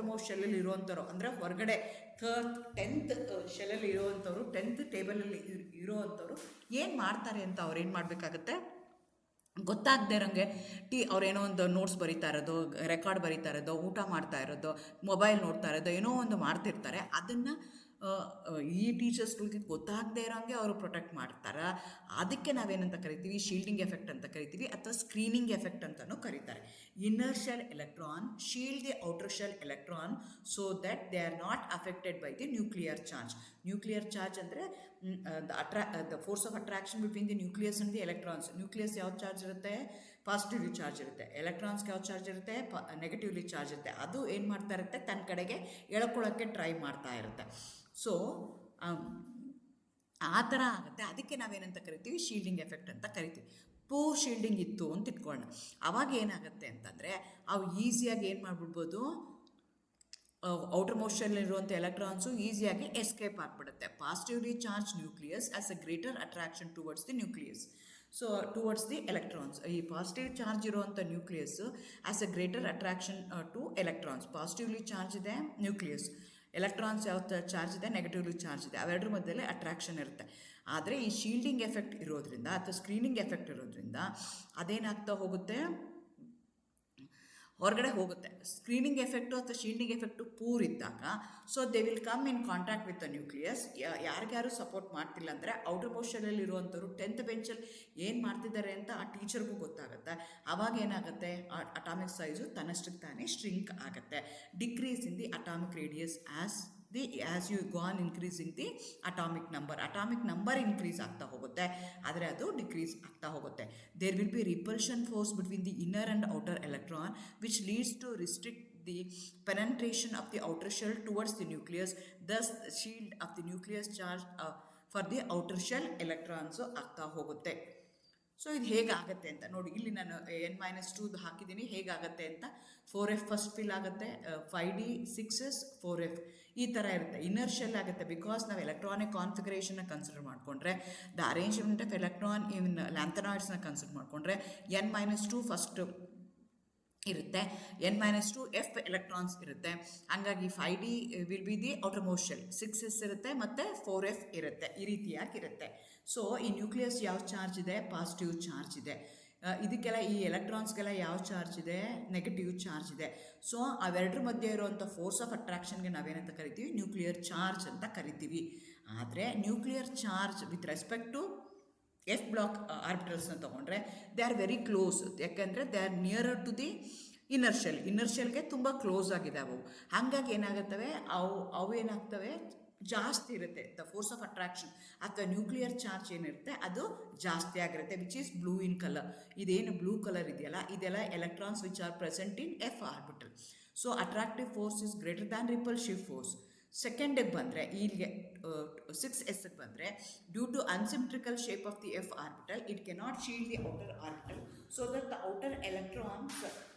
ಮೋಸ್ಟ್ ಶೆಲ್ಲಲ್ಲಿ ಇರುವಂಥವ್ರು, ಅಂದರೆ ಹೊರಗಡೆ 10th ಶೆಲ್ಲಲ್ಲಿ ಇರುವಂಥವ್ರು, 10th ಟೇಬಲಲ್ಲಿ ಇರೋವಂಥವ್ರು ಏನು ಮಾಡ್ತಾರೆ ಅಂತ ಅವ್ರು ಏನು ಮಾಡಬೇಕಾಗತ್ತೆ, ಗೊತ್ತಾಗದೇ ಇರೋಂಗೆ ಅವ್ರೇನೋ ಒಂದು ನೋಟ್ಸ್ ಬರೀತಾ ಇರೋದು, ರೆಕಾರ್ಡ್ ಬರೀತಾ ಇರೋದು, ಊಟ ಮಾಡ್ತಾ ಇರೋದು, ಮೊಬೈಲ್ ನೋಡ್ತಾ ಇರೋದು, ಏನೋ ಒಂದು ಮಾಡ್ತಿರ್ತಾರೆ. ಅದನ್ನು ಈ ಟೀಚರ್ಸ್ಗಳಿಗೆ ಗೊತ್ತಾಗದೇ ಇರೋಂಗೆ ಅವರು ಪ್ರೊಟೆಕ್ಟ್ ಮಾಡ್ತಾರೆ. ಅದಕ್ಕೆ ನಾವೇನಂತ ಕರಿತೀವಿ, ಶೀಲ್ಡಿಂಗ್ ಎಫೆಕ್ಟ್ ಅಂತ ಕರಿತೀವಿ, ಅಥವಾ ಸ್ಕ್ರೀನಿಂಗ್ ಎಫೆಕ್ಟ್ ಅಂತಲೂ ಕರೀತಾರೆ. Inner shell electron shield the outer shell electron so that they are not affected by the nuclear charge. Nuclear charge ಅಂದರೆ the force of attraction between the nucleus and the electrons. Nucleus ಯಾವ charge ಇರುತ್ತೆ, positively charge ಇರುತ್ತೆ. ಎಲೆಕ್ಟ್ರಾನ್ಸ್ಗೆ ಯಾವ charge ಇರುತ್ತೆ, negatively charge ಇರುತ್ತೆ. ಅದು ಏನು ಮಾಡ್ತಾ ಇರುತ್ತೆ, ತನ್ನ ಕಡೆಗೆ ಎಳ್ಕೊಳ್ಳೋಕ್ಕೆ ಟ್ರೈ ಮಾಡ್ತಾ ಇರುತ್ತೆ. ಸೊ ಆ ಥರ ಆಗುತ್ತೆ. ಅದಕ್ಕೆ ನಾವೇನಂತ ಕರಿತೀವಿ, ಶೀಲ್ಡಿಂಗ್ ಎಫೆಕ್ಟ್ ಅಂತ ಕರಿತೀವಿ. ಪೂರ್ ಶೀಲ್ಡಿಂಗ್ ಇತ್ತು ಅಂತ ಇಟ್ಕೊಳ್ಳೋಣ, ಅವಾಗ ಏನಾಗುತ್ತೆ ಅಂತಂದರೆ ಅವು ಈಸಿಯಾಗಿ ಏನು ಮಾಡಿಬಿಡ್ಬೋದು, ಔಟರ್ ಮೋಷನಲ್ಲಿರುವಂಥ ಎಲೆಕ್ಟ್ರಾನ್ಸು ಈಸಿಯಾಗಿ ಎಸ್ಕೇಪ್ ಆಗಿಬಿಡುತ್ತೆ. Positively charge nucleus has a greater attraction towards the nucleus. So towards the electrons, ಈ ಪಾಸಿಟಿವ್ ಚಾರ್ಜ್ ಇರುವಂಥ nucleus has a greater attraction to electrons. Positively charge ಇದೆ ನ್ಯೂಕ್ಲಿಯಸ್, ಎಲೆಕ್ಟ್ರಾನ್ಸ್ ಯಾವ ಚಾರ್ಜ್ ಇದೆ, negatively charge ಇದೆ, ಅವೆರಡರ ಮಧ್ಯದಲ್ಲಿ attraction ಇರುತ್ತೆ. ಆದರೆ ಈ ಶೀಲ್ಡಿಂಗ್ ಎಫೆಕ್ಟ್ ಇರೋದ್ರಿಂದ ಅಥವಾ ಸ್ಕ್ರೀನಿಂಗ್ ಎಫೆಕ್ಟ್ ಇರೋದ್ರಿಂದ ಅದೇನಾಗ್ತಾ ಹೋಗುತ್ತೆ, ಹೊರಗಡೆ ಹೋಗುತ್ತೆ. ಸ್ಕ್ರೀನಿಂಗ್ ಎಫೆಕ್ಟು ಅಥವಾ ಶೀಲ್ಡಿಂಗ್ ಎಫೆಕ್ಟು ಪೂರ್ ಇದ್ದಾಗ, so they will come in contact with the nucleus. ಯಾರಿಗ್ಯಾರು ಸಪೋರ್ಟ್ ಮಾಡ್ತಿಲ್ಲ ಅಂದರೆ ಔಟರ್ ಮೋಷನಲ್ಲಿ ಇರುವಂಥವ್ರು 10th ಬೆಂಚಲ್ಲಿ ಏನು ಮಾಡ್ತಿದ್ದಾರೆ ಅಂತ ಆ ಟೀಚರ್ಗೂ ಗೊತ್ತಾಗುತ್ತೆ. ಆವಾಗ ಏನಾಗುತ್ತೆ, ಅಟಾಮಿಕ್ ಸೈಜು ತನ್ನಷ್ಟಕ್ಕೆ ತಾನೇ ಶ್ರಿಂಕ್ ಆಗುತ್ತೆ. Decrease in the atomic radius as you go on increasing the atomic number increase ಆಗ್ತಾ ಹೋಗುತ್ತೆ, ಆದರೆ ಅದು ಡಿಕ್ರೀಸ್ ಆಗ್ತಾ ಹೋಗುತ್ತೆ. There will be repulsion force between the inner and outer electron which leads to restrict the penetration of the outer shell towards the nucleus, thus the shield of the nucleus charge for the outer shell electrons ಆಗ್ತಾ ಹೋಗುತ್ತೆ. So ಇದು ಹೇಗಾಗುತ್ತೆ ಅಂತ ನೋಡಿ, ಇಲ್ಲಿ ನಾನು n-2 ಹಾಕಿದ್ದೀನಿ. ಹೇಗಾಗುತ್ತೆ ಅಂತ 4f ಫಸ್ಟ್ ಫಿಲ್ ಆಗುತ್ತೆ, 5d 6s 4f ಈ ಥರ ಇರುತ್ತೆ. ಇನ್ನರ್ ಶೆಲ್ ಆಗುತ್ತೆ ಬಿಕಾಸ್ ನಾವು ಎಲೆಕ್ಟ್ರಾನಿಕ್ ಕಾನ್ಫಿಗರೇಷನ್ನ ಕನ್ಸಿಡರ್ ಮಾಡಿಕೊಂಡ್ರೆ, the arrangement of electron in ಲ್ಯಾಂಥನಾಯ್ಡ್ಸ್ನ ಕನ್ಸಿಡರ್ ಮಾಡಿಕೊಂಡ್ರೆ n-2 ಫಸ್ಟ್ ಇರುತ್ತೆ, n-2 f ಎಲೆಕ್ಟ್ರಾನ್ಸ್ ಇರುತ್ತೆ. ಹಂಗಾಗಿ 5d will be the outermost shell, 6s ಇರುತ್ತೆ ಮತ್ತು 4f ಇರುತ್ತೆ. ಈ ರೀತಿಯಾಗಿರುತ್ತೆ. ಸೊ ಈ ನ್ಯೂಕ್ಲಿಯಸ್ ಯಾವ ಚಾರ್ಜ್ ಇದೆ, ಪಾಸಿಟಿವ್ ಚಾರ್ಜ್ ಇದೆ. ಇದಕ್ಕೆಲ್ಲ ಈ ಎಲೆಕ್ಟ್ರಾನ್ಸ್ಗೆಲ್ಲ ಯಾವ ಚಾರ್ಜ್ ಇದೆ, ನೆಗೆಟಿವ್ ಚಾರ್ಜ್ ಇದೆ. ಸೊ ಅವೆರಡರ ಮಧ್ಯೆ ಇರುವಂಥ ಫೋರ್ಸ್ ಆಫ್ ಅಟ್ರಾಕ್ಷನ್ಗೆ ನಾವೇನಂತ ಕರಿತೀವಿ, ನ್ಯೂಕ್ಲಿಯರ್ ಚಾರ್ಜ್ ಅಂತ ಕರಿತೀವಿ. ಆದರೆ nuclear charge with respect to f block ಆರ್ಬಿಟಲ್ಸ್ನ ತೊಗೊಂಡ್ರೆ ದೇ ಆರ್ ವೆರಿ ಕ್ಲೋಸ್. ಯಾಕೆಂದರೆ they are nearer to the inner ಶೆಲ್ಗೆ ತುಂಬ ಕ್ಲೋಸ್ ಆಗಿದೆ ಅವು. ಹಾಗಾಗಿ ಏನಾಗುತ್ತವೆ, ಅವು ಏನಾಗ್ತವೆ, ಜಾಸ್ತಿ ಇರುತ್ತೆ. ದ ಫೋರ್ಸ್ ಆಫ್ ಅಟ್ರಾಕ್ಷನ್ ಅಥವಾ ನ್ಯೂಕ್ಲಿಯರ್ ಚಾರ್ಜ್ ಏನಿರುತ್ತೆ ಅದು ಜಾಸ್ತಿ ಆಗಿರುತ್ತೆ, which is blue in colour. ಇದೇನು ಬ್ಲೂ ಕಲರ್ ಇದೆಯಲ್ಲ, ಇದೆಲ್ಲ electrons which are present in F orbital. So attractive force is greater than repulsive force. ಸೆಕೆಂಡಿಗೆ ಬಂದರೆ, ಇಲ್ಲಿಗೆ 6s ಬಂದರೆ, due to unsymmetrical shape of the F orbital it cannot shield the outer orbital, so that the outer electrons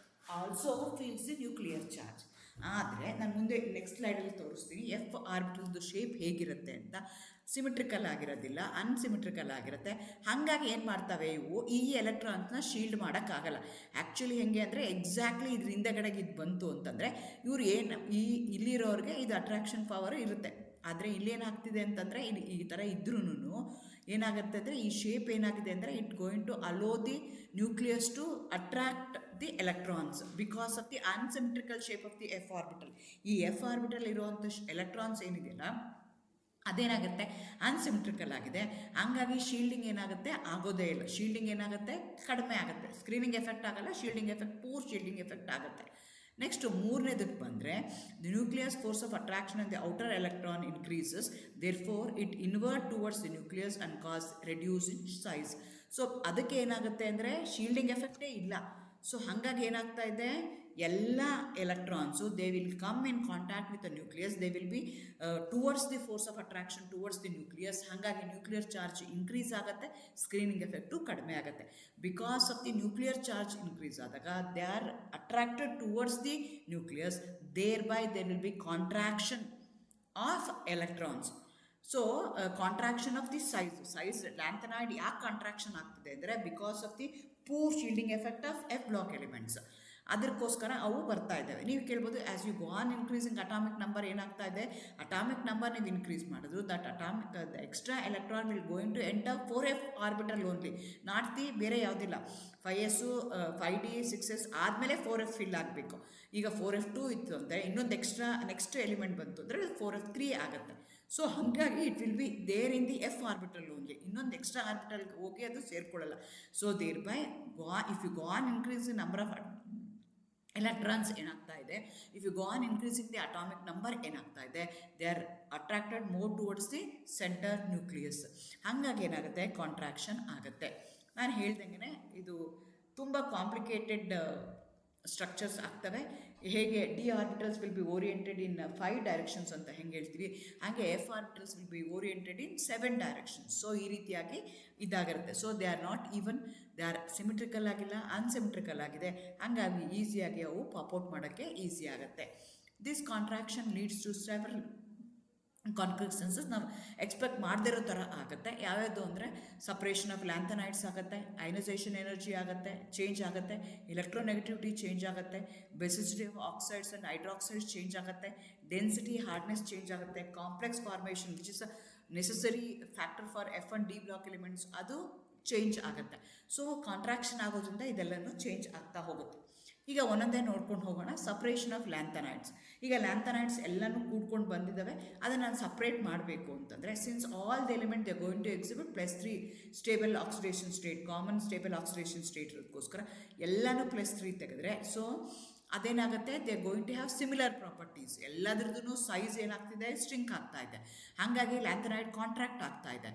also feels the nuclear charge. ಆದರೆ ನಾನು ಮುಂದೆ next ಸ್ಲೈಡಲ್ಲಿ ತೋರಿಸ್ತೀನಿ F ಆರ್ಬಿಟಲ್ದು shape ಹೇಗಿರುತ್ತೆ ಅಂತ. ಸಿಮಿಟ್ರಿಕಲ್ ಆಗಿರೋದಿಲ್ಲ, ಅನ್ಸಿಮಿಟ್ರಿಕಲ್ ಆಗಿರುತ್ತೆ. ಹಾಗಾಗಿ ಏನು ಮಾಡ್ತವೆ ಇವು, ಈ ಎಲೆಕ್ಟ್ರಾನ್ಸ್ನ ಶೀಲ್ಡ್ ಮಾಡೋಕ್ಕಾಗಲ್ಲ. ಆ್ಯಕ್ಚುಲಿ ಹೆಂಗೆ ಅಂದರೆ ಎಕ್ಸಾಕ್ಟ್ಲಿ ಇದ್ರ ಹಿಂದೆಗಡೆಗೆ ಇದು ಬಂತು ಅಂತಂದರೆ ಇವ್ರು ಏನು ಇಲ್ಲಿರೋರಿಗೆ ಇದು ಅಟ್ರಾಕ್ಷನ್ ಪವರ್ ಇರುತ್ತೆ. ಆದರೆ ಇಲ್ಲೇನಾಗ್ತಿದೆ ಅಂತಂದರೆ ಈ ಥರ ಇದ್ರೂ ಏನಾಗುತ್ತೆ ಅಂದರೆ ಈ ಶೇಪ್ ಏನಾಗಿದೆ ಅಂದರೆ it going to allow the nucleus to attract the electrons because of the unsymmetrical shape of the F orbital. ಈ ಎಫ್ ಆರ್ಬಿಟಲ್ ಇರುವಂಥ ಎಲೆಕ್ಟ್ರಾನ್ಸ್ ಏನಿದೆಯಲ್ಲ ಅದೇನಾಗುತ್ತೆ ಅನ್ಸಿಮೆಟ್ರಿಕಲ್ ಆಗಿದೆ. ಹಂಗಾಗಿ ಶೀಲ್ಡಿಂಗ್ ಏನಾಗುತ್ತೆ ಆಗೋದೇ ಇಲ್ಲ. ಶೀಲ್ಡಿಂಗ್ ಏನಾಗುತ್ತೆ ಕಡಿಮೆ ಆಗುತ್ತೆ. ಸ್ಕ್ರೀನಿಂಗ್ ಎಫೆಕ್ಟ್ ಆಗಲ್ಲ, shielding effect poor shielding effect ಆಗುತ್ತೆ. ನೆಕ್ಸ್ಟ್ ಮೂರನೇದಕ್ಕೆ ಬಂದರೆ the nucleus force of attraction on the outer electron increases, therefore it invert towards the nucleus and cause reduce in size. So ಅದಕ್ಕೆ ಏನಾಗುತ್ತೆ ಅಂದರೆ shielding ಎಫೆಕ್ಟೇ ಇಲ್ಲ. So ಹಾಗಾಗಿ ಏನಾಗ್ತಾ ಇದೆ, ಎಲ್ಲ electrons they will come in contact with the nucleus, they will be towards the force of attraction towards the nucleus. ಹಾಗಾಗಿ nuclear charge increase ಆಗುತ್ತೆ, ಸ್ಕ್ರೀನಿಂಗ್ ಎಫೆಕ್ಟು ಕಡಿಮೆ ಆಗುತ್ತೆ. Because of the nuclear charge increase ಆದಾಗ they are attracted towards the nucleus, there by there will be contraction of electrons. So contraction of the size lanthanoid ಯಾಕೆ contraction ಆಗ್ತಿದೆ ಅಂದರೆ because of the poor shielding effect of F block elements. ಅದಕ್ಕೋಸ್ಕರ ಅವು ಬರ್ತಾ ಇದ್ದಾವೆ. ನೀವು ಕೇಳ್ಬೋದು as you go on increasing atomic number ಏನಾಗ್ತಾ ಇದೆ, ಅಟಾಮಿಕ್ ನಂಬರ್ ನೀವು ಇನ್ಕ್ರೀಸ್ ಮಾಡಿದ್ರು that atomic extra electron will going to enter 4f orbital only, not the ಬೇರೆ ಯಾವುದಿಲ್ಲ. 5s 5d 6s ಆದಮೇಲೆ 4f ಫಿಲ್ ಆಗಬೇಕು. ಈಗ 4f2 ಇತ್ತು ಅಂದರೆ ಇನ್ನೊಂದು ಎಕ್ಸ್ಟ್ರಾ ನೆಕ್ಸ್ಟ್ ಎಲಿಮೆಂಟ್ ಬಂತು ಅಂದರೆ 4f3 ಆಗುತ್ತೆ. ಸೊ ಹಾಗಾಗಿ it will be there in the F orbital only, ಇನ್ನೊಂದು ಎಕ್ಸ್ಟ್ರಾ ಆರ್ಬಿಟಲ್ಗೆ ಹೋಗಿ ಅದು ಸೇರ್ಕೊಳ್ಳಲ್ಲ. So there by if you go on increase the number of electrons ಏನಾಗ್ತಾ ಇದೆ, if you go on increasing the atomic number ಏನಾಗ್ತಾ ಇದೆ, they are attracted more towards the center nucleus. ಹಾಗಾಗಿ ಏನಾಗುತ್ತೆ ಕಾಂಟ್ರಾಕ್ಷನ್ ಆಗುತ್ತೆ. ನಾನು ಹೇಳ್ದಂಗೆ ಇದು ತುಂಬ ಕಾಂಪ್ಲಿಕೇಟೆಡ್ ಸ್ಟ್ರಕ್ಚರ್ಸ್ ಆಗ್ತವೆ. ಹೇಗೆ D orbitals will be oriented in 5 directions ಅಂತ ಹೆಂಗೆ ಹೇಳ್ತೀವಿ, ಹಾಗೆ F orbitals will be oriented in 7 directions. So ಈ ರೀತಿಯಾಗಿ ಇದಾಗಿರುತ್ತೆ. So they are not even, they are symmetrical ಆಗಿಲ್ಲ, ಅನ್ಸಿಮಿಟ್ರಿಕಲ್ ಆಗಿದೆ. ಹಾಗಾಗಿ ಈಸಿಯಾಗಿ ಅವು ಪಾಪ್ಔಟ್ ಮಾಡೋಕ್ಕೆ ಈಸಿ ಆಗುತ್ತೆ. This contraction leads to several consequences ನಾವು ಎಕ್ಸ್ಪೆಕ್ಟ್ ಮಾಡದಿರೋ ಥರ ಆಗುತ್ತೆ. ಯಾವ್ಯಾವುದು ಅಂದರೆ ಸಪ್ರೇಷನ್ ಆಫ್ ಲ್ಯಾಂಥನೈಡ್ಸ್ ಆಗುತ್ತೆ, ಅಯನೈಸೇಷನ್ ಎನರ್ಜಿ ಆಗುತ್ತೆ, ಚೇಂಜ್ ಆಗುತ್ತೆ, ಎಲೆಕ್ಟ್ರೋನೆಗೆಟಿವಿಟಿ ಚೇಂಜ್ ಆಗುತ್ತೆ, basicity of oxides and hydroxides change ಆಗುತ್ತೆ, ಡೆನ್ಸಿಟಿ ಹಾರ್ಡ್ನೆಸ್ ಚೇಂಜ್ ಆಗುತ್ತೆ, complex formation which is a necessary factor for f and d block elements ಅದು ಚೇಂಜ್ ಆಗುತ್ತೆ. So contraction ಆಗೋದ್ರಿಂದ ಇದೆಲ್ಲನೂ ಚೇಂಜ್ ಆಗ್ತಾ ಹೋಗುತ್ತೆ. ಈಗ ಒಂದೊಂದೇ ನೋಡ್ಕೊಂಡು ಹೋಗೋಣ. Suppression of lanthanides. ಈಗ ಲ್ಯಾಂಥನೈಡ್ಸ್ ಎಲ್ಲನೂ ಕೂಡ್ಕೊಂಡು ಬಂದಿದ್ದಾವೆ, ಅದನ್ನು ನಾನು ಸಪ್ರೇಟ್ ಮಾಡಬೇಕು ಅಂತಂದರೆ since all the element they going to exhibit +3 stable oxidation state, common stable oxidation state ಇರೋದಕ್ಕೋಸ್ಕರ ಎಲ್ಲನೂ +3 ತೆಗೆದ್ರೆ ಸೊ ಅದೇನಾಗುತ್ತೆ, they going to have similar properties. ಎಲ್ಲದ್ರದ್ದು ಸೈಜ್ ಏನಾಗ್ತಿದೆ ಸ್ಟ್ರಿಂಕ್ ಆಗ್ತಾ ಇದೆ. ಹಾಗಾಗಿ ಲ್ಯಾಂಥನೈಡ್ ಕಾಂಟ್ರಾಕ್ಟ್ ಆಗ್ತಾ ಇದೆ.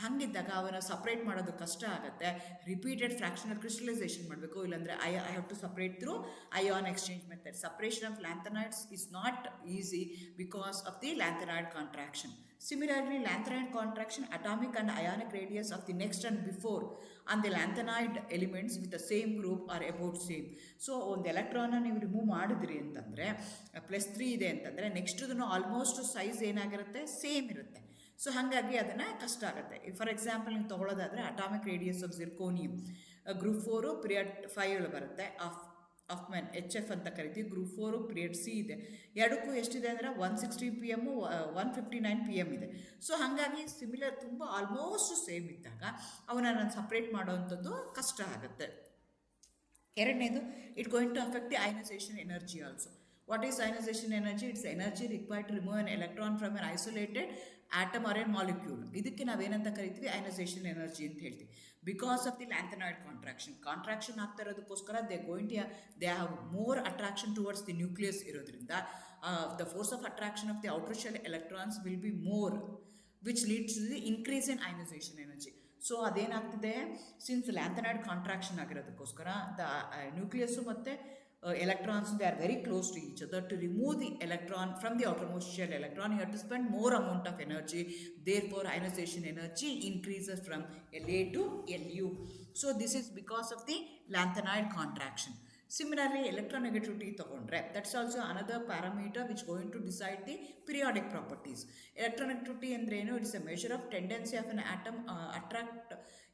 ಹಾಗಿದ್ದಾಗ ಅವನ್ನ ಸಪ್ರೇಟ್ ಮಾಡೋದು ಕಷ್ಟ ಆಗುತ್ತೆ. ರಿಪೀಟೆಡ್ ಫ್ರಾಕ್ಷನಲ್ ಕ್ರಿಸ್ಟಲೈಸೇಷನ್ ಮಾಡಬೇಕು, ಇಲ್ಲಾಂದರೆ I have to separate through ion exchange method. Separation of lanthanides is not easy because of the lanthanide contraction. Similarly, lanthanide contraction, atomic and ionic radius of the next and before and the lanthanide elements with the same group are about same. So ಒಂದು ಎಲೆಕ್ಟ್ರಾನ ನೀವು remove ಮಾಡಿದ್ರಿ ಅಂತಂದರೆ +3 ಇದೆ ಅಂತಂದರೆ ನೆಕ್ಸ್ಟ್ದು almost size ಏನಾಗಿರುತ್ತೆ same ಇರುತ್ತೆ. So ಹಾಗಾಗಿ ಅದನ್ನು ಕಷ್ಟ ಆಗುತ್ತೆ. ಫಾರ್ ಎಕ್ಸಾಂಪಲ್ ನೀವು ತೊಗೊಳ್ಳೋದಾದರೆ atomic radius of zirconium group 4 period 5 ಬರುತ್ತೆ, ಆಫ್ಮೆನ್ HF ಅಂತ ಕರಿತೀವಿ. ಗ್ರೂಪ್ 4 ಪೀರಿಯಡ್ C ಇದೆ. ಎರಡಕ್ಕೂ ಎಷ್ಟಿದೆ ಅಂದರೆ 160 PM 159 PM ಇದೆ. ಸೊ ಹಾಗಾಗಿ ಸಿಮಿಲರ್ ತುಂಬ ಆಲ್ಮೋಸ್ಟ್ ಸೇಮ್ ಇದ್ದಾಗ ಅವನ್ನ ನಾನು ಸಪ್ರೇಟ್ ಮಾಡೋವಂಥದ್ದು ಕಷ್ಟ ಆಗುತ್ತೆ. ಎರಡನೇದು it going to affect the ionisation energy also. What is ionization energy? It's energy required to remove an electron from an isolated atom or a molecule. ಇದಕ್ಕೆ ನಾವೇನಂತ ಕರಿತೀವಿ ಅಯನೈಸೇಷನ್ ಎನರ್ಜಿ ಅಂತ ಹೇಳ್ತೀವಿ. Because of the lanthanoid contraction ಆಗ್ತಾ ಇರೋದಕ್ಕೋಸ್ಕರ they have more attraction towards the nucleus ಇರೋದ್ರಿಂದ the force of attraction of the outer shell electrons will be more which leads to the increase in ionisation energy. So ಅದೇನಾಗ್ತಿದೆ, since lanthanoid contraction ಆಗಿರೋದಕ್ಕೋಸ್ಕರ the nucleus ಮತ್ತು electrons, they are very close to each other. To remove the electron from the outermost shell electron, you have to spend more amount of energy. Therefore ionization energy increases from La to Lu. So this is because of the lanthanide contraction. Similarly, electronegativity ತಗೊಂಡ್ರೆ that's also another parameter which going to decide the periodic properties. Electronegativity ಅಂದ್ರೆ ಏನು? It is a measure of tendency of an atom attract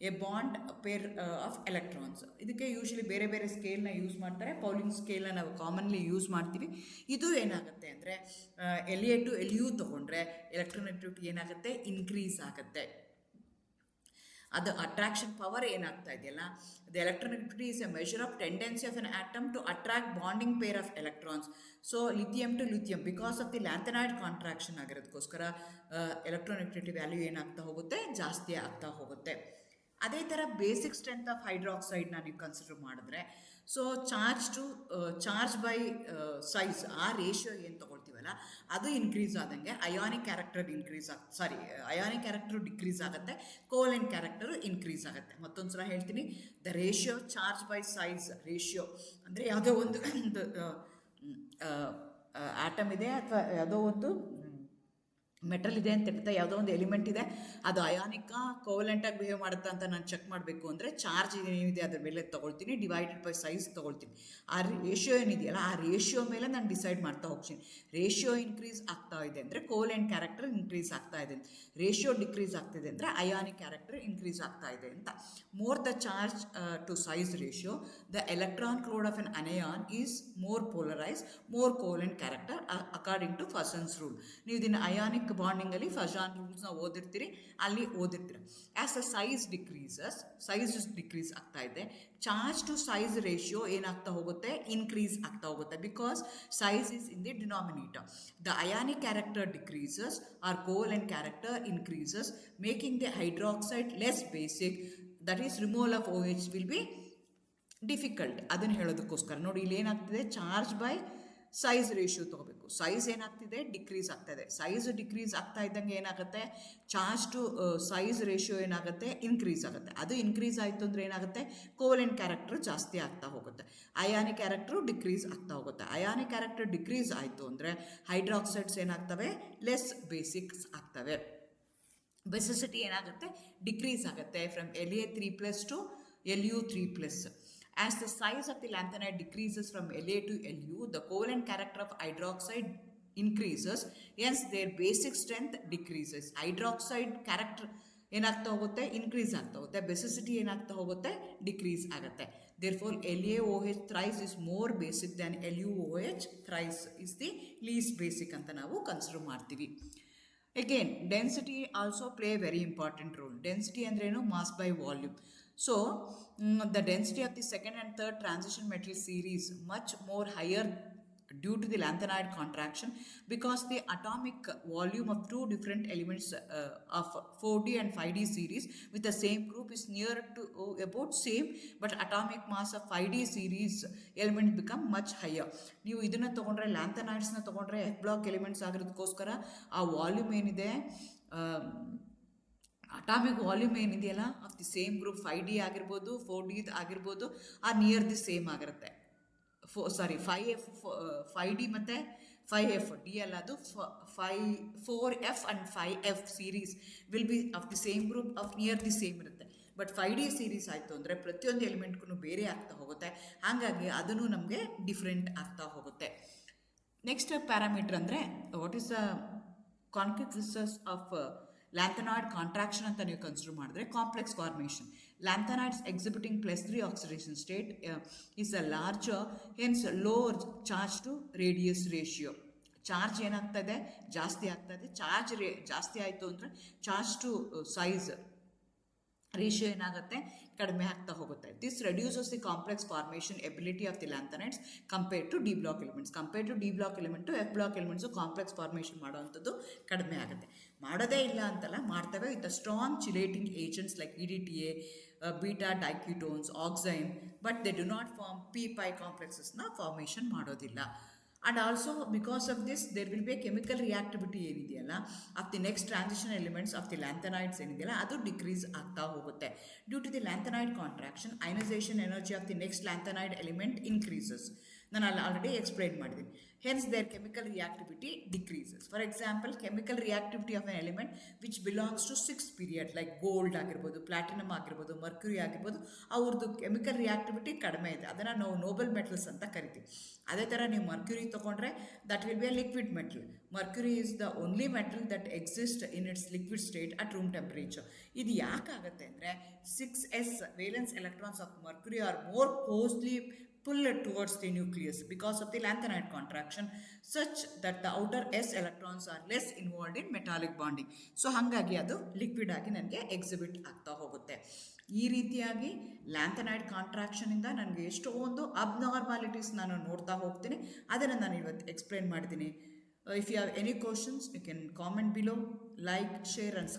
a bond pair of electrons. ಇದಕ್ಕೆ usually ಬೇರೆ ಬೇರೆ ಸ್ಕೇಲ್ನ use ಮಾಡ್ತಾರೆ. Pauling ಸ್ಕೇಲ್ನ ನಾವು commonly use ಮಾಡ್ತೀವಿ. ಇದು ಏನಾಗುತ್ತೆ ಅಂದರೆ LA to LU ತಗೊಂಡ್ರೆ ಎಲೆಕ್ಟ್ರೋನೆಗಟಿವಿಟಿ ಏನಾಗುತ್ತೆ? ಇನ್ಕ್ರೀಸ್ ಆಗುತ್ತೆ. ಅದು ಅಟ್ರಾಕ್ಷನ್ ಪವರ್ ಏನಾಗ್ತಾ ಇದೆಯಲ್ಲ, the electronegativity is a measure of tendency of an atom to attract bonding pair of electrons. So lithium to lithium because of the lanthanide contraction ಆಗಿರೋದಕ್ಕೋಸ್ಕರ electronegativity value ಏನಾಗ್ತಾ ಹೋಗುತ್ತೆ? ಜಾಸ್ತಿ ಆಗ್ತಾ ಹೋಗುತ್ತೆ. ಅದೇ ಥರ ಬೇಸಿಕ್ ಸ್ಟ್ರೆಂತ್ ಆಫ್ ಹೈಡ್ರಾಕ್ಸೈಡ್ನ ನೀವು ಕನ್ಸಿಡರ್ ಮಾಡಿದ್ರೆ, ಸೊ ಚಾರ್ಜ್ ಬೈ ಸೈಜ್ ಆ ರೇಷಿಯೋ ಏನು ತೊಗೊಳ್ತೀವಲ್ಲ ಅದು ಇನ್ಕ್ರೀಸ್ ಆದಂಗೆ ionic character ionic character decrease ಆಗುತ್ತೆ, ಕೋಲೆಂಟ್ ಕ್ಯಾರೆಕ್ಟರು ಇನ್ಕ್ರೀಸ್ ಆಗುತ್ತೆ. ಮತ್ತೊಂದು ಸಲ ಹೇಳ್ತೀನಿ, the ratio charge by size ratio ಅಂದರೆ ಯಾವುದೋ ಒಂದು ಆಟಮ್ ಇದೆ ಅಥವಾ ಯಾವುದೋ ಒಂದು ಮೆಟಲ್ ಇದೆ ಅಂತ ಇರ್ತಾ, ಯಾವುದೋ ಒಂದು ಎಲಿಮೆಂಟ್ ಇದೆ, ಅದು ಅಯಾನಿಕಾ ಕೋವಲೆಂಟಾಗಿ ಬಿಹೇವ್ ಮಾಡುತ್ತಾ ಅಂತ ನಾನು ಚೆಕ್ ಮಾಡಬೇಕು ಅಂದರೆ ಚಾರ್ಜ್ ಏನಿದೆ ಅದ್ರ ಮೇಲೆ ತೊಗೊಳ್ತೀನಿ, ಡಿವೈಡೆಡ್ ಬೈ ಸೈಜ್ ತೊಗೊಳ್ತೀನಿ. ಆ ರೇಷಿಯೋ ಏನಿದೆಯಲ್ಲ ಆ ರೇಷಿಯೋ ಮೇಲೆ ನಾನು ಡಿಸೈಡ್ ಮಾಡ್ತಾ ಹೋಗ್ತೀನಿ. ರೇಷಿಯೋ ಇನ್ಕ್ರೀಸ್ ಆಗ್ತಾ ಇದೆ ಅಂದರೆ ಕೋವಲೆಂಟ್ ಕ್ಯಾರೆಕ್ಟರ್ ಇನ್ಕ್ರೀಸ್ ಆಗ್ತಾ ಇದೆ, ರೇಷಿಯೋ ಡಿಕ್ರೀಸ್ ಆಗ್ತಿದೆ ಅಂದರೆ ಅಯಾನಿಕ್ ಕ್ಯಾರೆಕ್ಟರ್ ಇನ್ಕ್ರೀಸ್ ಆಗ್ತಾ ಇದೆ ಅಂತ. More the charge to size ratio, the electron cloud of an anion is more polarise, more covalent character according to Fajans rule. ನೀವು ಇದನ್ನು ಅಯಾನಿಕ್ ಬಾಂಡಿಂಗಲ್ಲಿ ಫಜಾನ್ ರೂಲ್ಸ್ನ ಓದಿರ್ತೀರಿ, ಅಲ್ಲಿ ಓದಿರ್ತೀರಿ. ಆ್ಯಸ್ ಅ ಸೈಜ್ ಡಿಕ್ರೀಸ್ ಆಗ್ತಾ ಇದೆ, ಚಾರ್ಜ್ ಟು ಸೈಜ್ ರೇಷಿಯೋ ಏನಾಗ್ತಾ ಹೋಗುತ್ತೆ? ಇನ್ಕ್ರೀಸ್ ಆಗ್ತಾ ಹೋಗುತ್ತೆ. Because size is in the denominator. The ionic character decreases or covalent character increases, making the hydroxide less basic. That is removal of OH will be difficult. ಅದನ್ನು ಹೇಳೋದಕ್ಕೋಸ್ಕರ ನೋಡಿ ಇಲ್ಲಿ ಏನಾಗ್ತಿದೆ, charge by size ratio ತೊಗೋಬೇಕು. Size ಏನಾಗ್ತಿದೆ? Decrease ಆಗ್ತಾ ಇದೆ. Size decrease ಆಗ್ತಾ ಇದ್ದಂಗೆ ಏನಾಗುತ್ತೆ? ಚಾರ್ಜ್ ಟು ಸೈಜ್ ರೇಷಿಯೋ ಏನಾಗುತ್ತೆ? ಇನ್ಕ್ರೀಸ್ ಆಗುತ್ತೆ. ಅದು ಇನ್ಕ್ರೀಸ್ ಆಯಿತು ಅಂದರೆ ಏನಾಗುತ್ತೆ? ಕೋವಲೆಂಟ್ ಕ್ಯಾರೆಕ್ಟರ್ ಜಾಸ್ತಿ ಆಗ್ತಾ ಹೋಗುತ್ತೆ, ಅಯಾನಿಕ್ ಕ್ಯಾರೆಕ್ಟರು ಡಿಕ್ರೀಸ್ ಆಗ್ತಾ ಹೋಗುತ್ತೆ. ಅಯಾನಿಕ್ ಕ್ಯಾರೆಕ್ಟರ್ ಡಿಕ್ರೀಸ್ ಆಯಿತು ಅಂದರೆ ಹೈಡ್ರಾಕ್ಸೈಡ್ಸ್ ಏನಾಗ್ತವೆ? ಲೆಸ್ ಬೇಸಿಕ್ಸ್ ಆಗ್ತವೆ. ಬೆಸಿಸಿಟಿ ಏನಾಗುತ್ತೆ? ಡಿಕ್ರೀಸ್ ಆಗುತ್ತೆ from La3+ to Lu3+. As the size of the lanthanide decreases from La to Lu, the covalent character of hydroxide increases, hence their basic strength decreases. Hydroxide character ಏನಾಗ್ತಾ ಹೋಗುತ್ತೆ? Increase ಆಗ್ತಾ ಹೋಗುತ್ತೆ. Basicity ಏನಾಗ್ತಾ ಹೋಗುತ್ತೆ? Decrease ಆಗುತ್ತೆ. Therefore LaOH thrice is more basic than LuOH thrice is the least basic ಅಂತ ನಾವು consider ಮಾಡ್ತೀವಿ. Again, density also play a very important role. Density ಅಂದ್ರೇನು? mass by volume. So the density of the second and third transition metal series much more higher due to the lanthanide contraction, because the atomic volume of two different elements of 4D and 5D series with the same group is near to about same, but atomic mass of 5D series elements become much higher. ನೀವು ಇದನ್ನು ತೊಗೊಂಡ್ರೆ, ಲ್ಯಾಂಥನೈಡ್ಸ್ನ ತೊಗೊಂಡ್ರೆ F block elements ಆಗಿರೋದಕ್ಕೋಸ್ಕರ ಆ volume ಏನಿದೆ, atomic volume ಏನಿದೆಯಲ್ಲ of the same group 5D ಆಗಿರ್ಬೋದು 4D ಆಗಿರ್ಬೋದು, ಆ ನಿಯರ್ ದಿ ಸೇಮ್ ಆಗಿರುತ್ತೆ. 5D ಮತ್ತು 5F, ಡಿ ಅಲ್ಲ ಅದು 4F and 5F series will be of the same group of near the same ಇರುತ್ತೆ. ಬಟ್ 5D ಸೀರೀಸ್ ಆಯಿತು ಅಂದರೆ ಪ್ರತಿಯೊಂದು ಎಲಿಮೆಂಟ್ಗೂ ಬೇರೆ ಆಗ್ತಾ ಹೋಗುತ್ತೆ, ಹಾಗಾಗಿ ಅದನ್ನು ನಮಗೆ ಡಿಫ್ರೆಂಟ್ ಆಗ್ತಾ ಹೋಗುತ್ತೆ. ನೆಕ್ಸ್ಟ್ ಪ್ಯಾರಾಮೀಟರ್ ಅಂದರೆ what is the consequences of lanthanoid contraction ಅಂತ ನೀವು ಕನ್ಸಿಡರ್ ಮಾಡಿದ್ರೆ, complex formation. Lanthanides exhibiting +3 oxidation state is a larger, hence lower charge to radius ratio. Charge ಏನಾಗ್ತಾ ಇದೆ? ಜಾಸ್ತಿ ಆಗ್ತಾ ಇದೆ. ಚಾರ್ಜ್ ಜಾಸ್ತಿ ಆಯಿತು ಅಂದರೆ ಚಾರ್ಜ್ ಟು ಸೈಜ್ ರೇಷಿಯೋ ಏನಾಗುತ್ತೆ? ಕಡಿಮೆ ಆಗ್ತಾ ಹೋಗುತ್ತೆ. This reduces the complex formation ability of the lanthanides compare to d block elements. Compare to d block element F block elements complex formation ಮಾಡೋವಂಥದ್ದು ಕಡಿಮೆ ಆಗುತ್ತೆ. ಮಾಡೋದೇ ಇಲ್ಲ ಅಂತಲ್ಲ, ಮಾಡ್ತವೆ with strong chelating agents like EDTA, beta diketones, oxine, but they do not form P-pi ಕಾಂಪ್ಲೆಕ್ಸಸ್ನ formation ಮಾಡೋದಿಲ್ಲ. And also because of this there will be a chemical reactivity ಏನಿದೆಯಲ್ಲ of the next transition elements of the lanthanides ಏನಿದೆಯಲ್ಲ ಅದು decrease ಆಗ್ತಾ ಹೋಗುತ್ತೆ. Due to the lanthanide contraction, ionisation energy of the next lanthanide element increases. ನಾನು ಅಲ್ಲಿ already explain ಮಾಡಿದ್ದೀನಿ. Hence their chemical reactivity decreases. For example, chemical reactivity of an element which belongs to 6 period like gold ಆಗಿರ್ಬೋದು, platinum ಆಗಿರ್ಬೋದು, mercury ಆಗಿರ್ಬೋದು, ಅವ್ರದ್ದು chemical reactivity ಕಡಿಮೆ ಇದೆ, ಅದನ್ನು ನಾವು ನೋಬಲ್ ಮೆಟಲ್ಸ್ ಅಂತ ಕರಿತೀವಿ. ಅದೇ ಥರ ನೀವು ಮರ್ಕ್ಯುರಿ ತೊಗೊಂಡ್ರೆ that will be a liquid metal. Mercury is the only metal that exist in its liquid state at room temperature. ಇದು ಯಾಕಾಗುತ್ತೆ ಅಂದರೆ 6s valence electrons of mercury are more closely pulled towards the nucleus because of the lanthanide contraction such that the outer s electrons are less involved in metallic bonding. So ಹಾಗಾಗಿ ಅದು liquid ಆಗಿ ನನಗೆ exhibit ಆಗ್ತಾ ಹೋಗುತ್ತೆ. ಈ ರೀತಿಯಾಗಿ lanthanide ಕಾಂಟ್ರಾಕ್ಷನಿಂದ ನನಗೆ ಎಷ್ಟೊಂದು ಅಬ್ನಾರ್ಮಾಲಿಟೀಸ್ ನಾನು ನೋಡ್ತಾ ಹೋಗ್ತೀನಿ. ಅದನ್ನು ನಾನು ಇವತ್ತು ಎಕ್ಸ್ಪ್ಲೈನ್ ಮಾಡಿದ್ದೀನಿ. If you have any questions, you can comment below, like, share and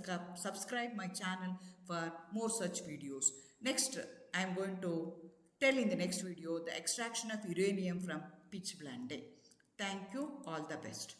subscribe my channel for more such videos. Next, I am going to tell in the next video the extraction of uranium from pitchblende. Thank you. All the best.